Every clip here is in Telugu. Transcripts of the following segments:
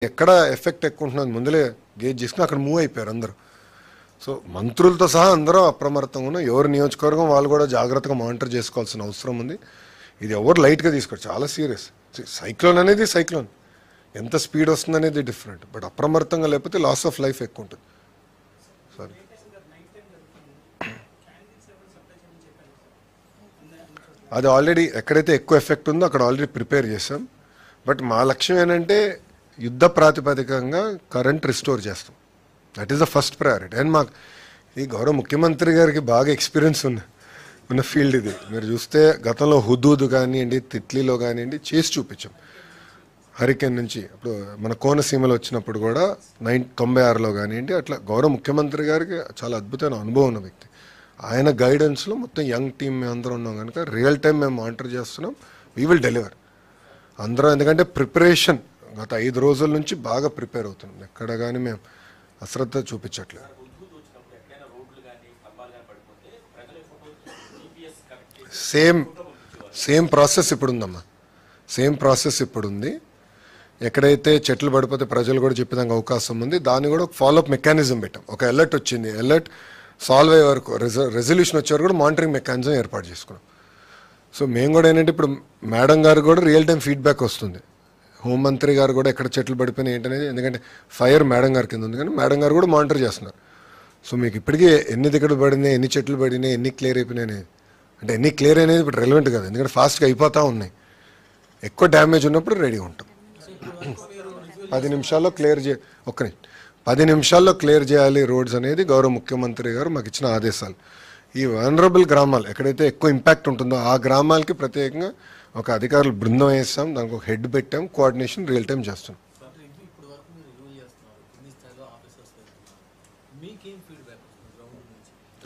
ఎక్కడ ఎఫెక్ట్ ఎక్కువ ఉంటున్నది ముందులే గేజ్ చేసుకుని అక్కడ మూవ్ అయిపోయారు అందరూ. సో మంత్రులతో సహా అందరూ అప్రమత్తంగా ఉన్న ఎవరి నియోజకవర్గం వాళ్ళు కూడా జాగ్రత్తగా మానిటర్ చేసుకోవాల్సిన అవసరం ఉంది. ఇది ఎవరు లైట్గా తీసుకోరు, చాలా సీరియస్. సైక్లోన్ అనేది సైక్లోన్, ఎంత స్పీడ్ వస్తుంది అనేది డిఫరెంట్, బట్ అప్రమత్తంగా లేకపోతే లాస్ ఆఫ్ లైఫ్ ఎక్కువ ఉంటుంది. సారీ, అది ఆల్రెడీ ఎక్కడైతే ఎక్కువ ఎఫెక్ట్ ఉందో అక్కడ ఆల్రెడీ ప్రిపేర్ చేసాం. బట్ మా లక్ష్యం ఏంటంటే యుద్ధ ప్రాతిపదికంగా కరెంట్ రిస్టోర్ చేస్తాం. That is the first priority. And మాకు ఈ గౌరవ ముఖ్యమంత్రి గారికి బాగా ఎక్స్పీరియన్స్ ఉన్న ఫీల్డ్ ఇది. మీరు చూస్తే గతంలో హుదూద్ కానివ్వండి, తిట్లీలో కానివ్వండి చేసి చూపించాం. హరికేన్ నుంచి ఇప్పుడు మన కోనసీమలో వచ్చినప్పుడు కూడా 96లో కానివ్వండి, అట్లా గౌరవ ముఖ్యమంత్రి గారికి చాలా అద్భుతమైన అనుభవం ఉన్న వ్యక్తి. ఆయన గైడెన్స్లో మొత్తం యంగ్ టీమ్ మేము అందరం ఉన్నాం కనుక రియల్ టైం మేము మానిటర్ చేస్తున్నాం. వీ విల్ డెలివర్ అందరం. ఎందుకంటే ప్రిపరేషన్ గత 5 రోజుల నుంచి బాగా ప్రిపేర్ అవుతున్నాం. ఎక్కడ కానీ మేము అశ్రద్ధ చూపించట్లేదు. సేమ్ ప్రాసెస్ ఇప్పుడు ఉందమ్మా, సేమ్ ప్రాసెస్ ఇప్పుడు ఉంది. ఎక్కడైతే చెట్లు పడిపోతే ప్రజలు కూడా చెప్పేదానికి అవకాశం ఉంది. దాన్ని కూడా ఒక ఫాలోఅప్ మెకానిజం పెట్టాం. ఒక అలర్ట్ వచ్చింది, అలర్ట్ సాల్వ్ అయ్యే వరకు రెజల్యూషన్ వచ్చే వరకు కూడా మానిటరింగ్ మెకానిజం ఏర్పాటు చేసుకున్నాం. సో మేము కూడా ఏంటంటే ఇప్పుడు మేడం గారు కూడా రియల్ టైం ఫీడ్బ్యాక్ వస్తుంది. హోంమంత్రి గారు కూడా ఎక్కడ చెట్లు పడిపోయినాయి ఏంటనేది, ఎందుకంటే ఫైర్ మేడం గారి కింద ఉంది కానీ మేడం గారు కూడా మానిటర్ చేస్తున్నారు. సో మీకు ఇప్పటికీ ఎన్ని దిక్కలు పడినాయి, ఎన్ని చెట్లు పడినాయి, ఎన్ని క్లియర్ అయిపోయినాయి అంటే ఎన్ని క్లియర్ అనేది ఇప్పుడు రెలవెంట్ కాదు, ఎందుకంటే ఫాస్ట్గా అయిపోతూ ఉన్నాయి. ఎక్కువ డ్యామేజ్ ఉన్నప్పుడు రెడీగా ఉంటాం. 10 నిమిషాల్లో క్లియర్ 10 నిమిషాల్లో క్లియర్ చేయాలి రోడ్స్ అనేది గౌరవ ముఖ్యమంత్రి గారు మాకు ఇచ్చిన ఆదేశాలు. ఈ వనరబుల్ గ్రామాలు ఎక్కడైతే ఎక్కువ ఇంపాక్ట్ ఉంటుందో ఆ గ్రామాలకి ప్రత్యేకంగా ఒక అధికారులు బృందం వేస్తాం, దానికి ఒక హెడ్ పెట్టాం, కోఆర్డినేషన్ రియల్ టైం చేస్తాం.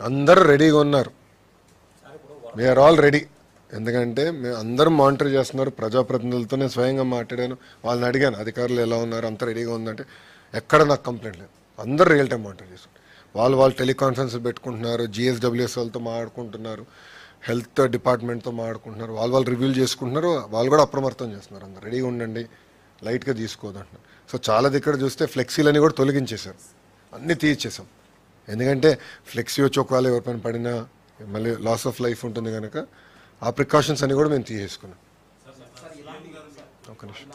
అందరూ రెడీగా ఉన్నారు, వీఆర్ ఆల్ రెడీ. ఎందుకంటే మేము అందరం మానిటర్ చేస్తున్నారు. ప్రజాప్రతినిధులతో నేను స్వయంగా మాట్లాడాను, వాళ్ళని అడిగాను అధికారులు ఎలా ఉన్నారు, అంత రెడీగా ఉందంటే ఎక్కడ నాకు కంప్లైంట్ లేదు. అందరూ రియల్ టైం మానిటర్ చేస్తున్నారు. వాళ్ళు టెలికాన్ఫరెన్స్ పెట్టుకుంటున్నారు, జిఎస్డబ్ల్యూఎస్ వాళ్ళతో మాట్లాడుకుంటున్నారు, హెల్త్ డిపార్ట్మెంట్తో మాట్లాడుకుంటున్నారు, వాళ్ళు రివ్యూలు చేసుకుంటున్నారు. వాళ్ళు కూడా అప్రమత్తం చేస్తున్నారు, అందరు రెడీగా ఉండండి, లైట్గా తీసుకోదు అంటున్నారు. సో చాలా దగ్గర చూస్తే ఫ్లెక్సీలని కూడా తొలగించేశారు, అన్నీ తీయించేసాం. ఎందుకంటే ఫ్లెక్సీ వచ్చి ఒకవేళ ఎవరిపైన పడినా మళ్ళీ లాస్ ఆఫ్ లైఫ్ ఉంటుంది కనుక ఆ ప్రికాషన్స్ అన్ని కూడా మేము తీసేసుకున్నాం. ఒక నిమిషం.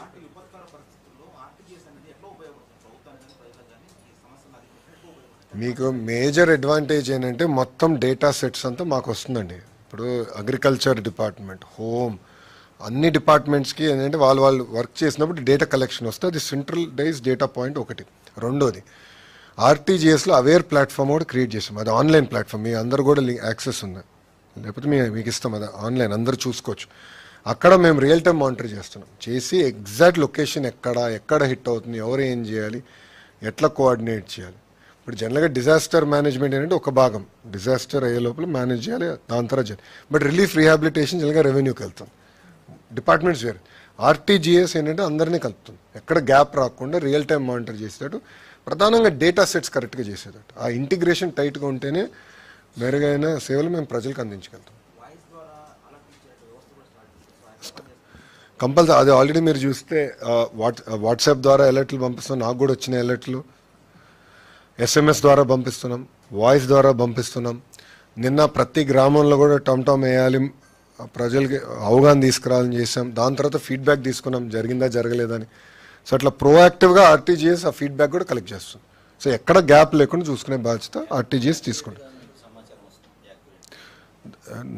మీకు మేజర్ అడ్వాంటేజ్ ఏంటంటే మొత్తం డేటా సెట్స్ అంతా మాకు వస్తుందండి. ఇప్పుడు అగ్రికల్చర్ డిపార్ట్మెంట్, హోమ్, అన్ని డిపార్ట్మెంట్స్కి ఏంటంటే వాళ్ళు వర్క్ చేసినప్పుడు డేటా కలెక్షన్ వస్తే అది సెంట్రలైజ్ డేటా పాయింట్ ఒకటి. రెండోది ఆర్టీజీఎస్లో అవేర్ ప్లాట్ఫామ్ కూడా క్రియేట్ చేసాం. అది ఆన్లైన్ ప్లాట్ఫామ్, మీ అందరు కూడా యాక్సెస్ ఉంది, లేకపోతే మీకు ఇస్తాం, అది ఆన్లైన్ అందరూ చూసుకోవచ్చు. అక్కడ మేము రియల్ టైం మానిటర్ చేస్తున్నాం, చేసి ఎగ్జాక్ట్ లొకేషన్ ఎక్కడ హిట్ అవుతుంది, ఎవరు ఏం చేయాలి, ఎట్లా కోఆర్డినేట్ చేయాలి. ఇప్పుడు జనరల్గా డిజాస్టర్ మేనేజ్మెంట్ ఏంటంటే ఒక భాగం, డిజాస్టర్ అయ్యే లోపల మేనేజ్ చేయాలి, దాని తర్వాత చేయాలి. బట్ రిలీఫ్ రీహాబిలిటేషన్ జనరల్గా రెవెన్యూకి వెళ్తుంది, డిపార్ట్మెంట్స్ వేరే. ఆర్టీజీఎస్ ఏంటంటే అందరినీ కలుపుతుంది, ఎక్కడ గ్యాప్ రాకుండా రియల్ టైం మానిటర్ చేసేటట్టు, ప్రధానంగా డేటా సెట్స్ కరెక్ట్గా చేసేటట్టు. ఆ ఇంటిగ్రేషన్ టైట్గా ఉంటేనే మెరుగైన సేవలు మేము ప్రజలకు అందించగలుగుతాం. కంపల్సరీ అది ఆల్రెడీ మీరు చూస్తే వాట్సాప్ ద్వారా అలర్ట్లు పంపిస్తున్నాం, నాకు కూడా వచ్చిన అలర్ట్లు, ఎస్ఎంఎస్ ద్వారా పంపిస్తున్నాం, వాయిస్ ద్వారా పంపిస్తున్నాం. నిన్న ప్రతి గ్రామంలో కూడా టమ్ వేయాలి, ప్రజలకి అవగాహన తీసుకురావాలని చేసాం. దాని తర్వాత ఫీడ్బ్యాక్ తీసుకున్నాం, జరిగిందా జరగలేదని. సో అట్లా ప్రోయాక్టివ్గా ఆర్టీజీఎస్ ఆ ఫీడ్బ్యాక్ కూడా కలెక్ట్ చేస్తుంది. సో ఎక్కడ గ్యాప్ లేకుండా చూసుకునే బాధ్యత ఆర్టీజీఎస్ తీసుకుంటాం.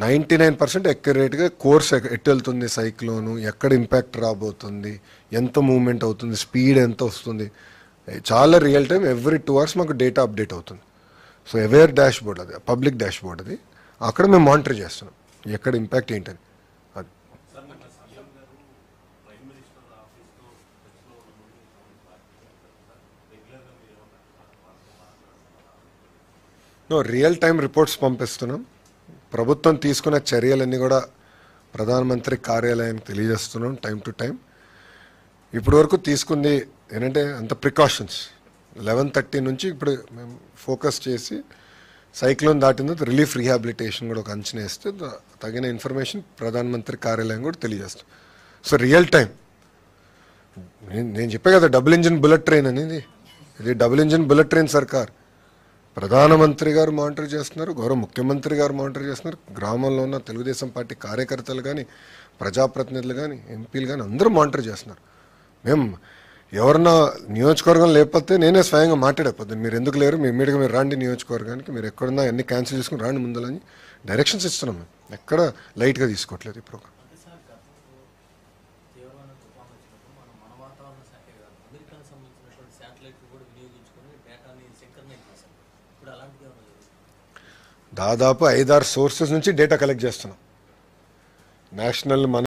99% అక్యురేట్గా కోర్స్ ఎట్టు వెళ్తుంది, సైక్లోను ఎక్కడ ఇంపాక్ట్ రాబోతుంది, ఎంత మూవ్మెంట్ అవుతుంది, స్పీడ్ ఎంత వస్తుంది, చాలా రియల్ టైం ఎవ్రీ 2 hours మాకు డేటా అప్డేట్ అవుతుంది. సో అవేర్ డాష్ బోర్డ్, అది పబ్లిక్ డాష్ బోర్డ్, అది అక్కడ మేము మానిటర్ చేస్తున్నాం ఎక్కడ ఇంపాక్ట్ ఏంటని. అది రియల్ టైం రిపోర్ట్స్ పంపిస్తున్నాం. ప్రభుత్వం తీసుకున్న చర్యలన్నీ కూడా ప్రధానమంత్రి కార్యాలయానికి తెలియజేస్తున్నాం టైం టు టైం. ఇప్పటి వరకు తీసుకుంది ఏంటంటే అంత ప్రికాషన్స్. 11:30 నుంచి ఇప్పుడు మేము ఫోకస్ చేసి సైక్లోన్ దాటిన రిలీఫ్ రీహాబిలిటేషన్ కూడా ఒక అంచనా వేస్తే తగిన ఇన్ఫర్మేషన్ ప్రధానమంత్రి కార్యాలయం కూడా తెలియజేస్తాం. సో రియల్ టైం నేను చెప్పే కదా డబుల్ ఇంజిన్ బుల్లెట్ ట్రైన్ అనేది. ఇది డబుల్ ఇంజిన్ బుల్లెట్ ట్రైన్ సర్కార్. ప్రధానమంత్రి గారు మానిటర్ చేస్తున్నారు, గౌరవ ముఖ్యమంత్రి గారు మానిటర్ చేస్తున్నారు, గ్రామంలో ఉన్న తెలుగుదేశం పార్టీ కార్యకర్తలు కానీ, ప్రజాప్రతినిధులు కానీ, ఎంపీలు కానీ అందరూ మానిటర్ చేస్తున్నారు. మేము ఎవరన్నా నియోజకవర్గం లేకపోతే నేనే స్వయంగా మాట్లాడకపోతే మీరు ఎందుకు లేరు, మీ ఇమ్మీడియట్గా మీరు రాండి నియోజకవర్గానికి, మీరు ఎక్కడున్నా అన్ని క్యాన్సిల్ చేసుకుని రాండి ముందలని డైరెక్షన్స్ ఇస్తున్నాం. మేము ఎక్కడ లైట్గా తీసుకోవట్లేదు ఈ ప్రోగ్రామ్. దాదాపు 5-6 సోర్సెస్ నుంచి డేటా కలెక్ట్ చేస్తున్నాం. నేషనల్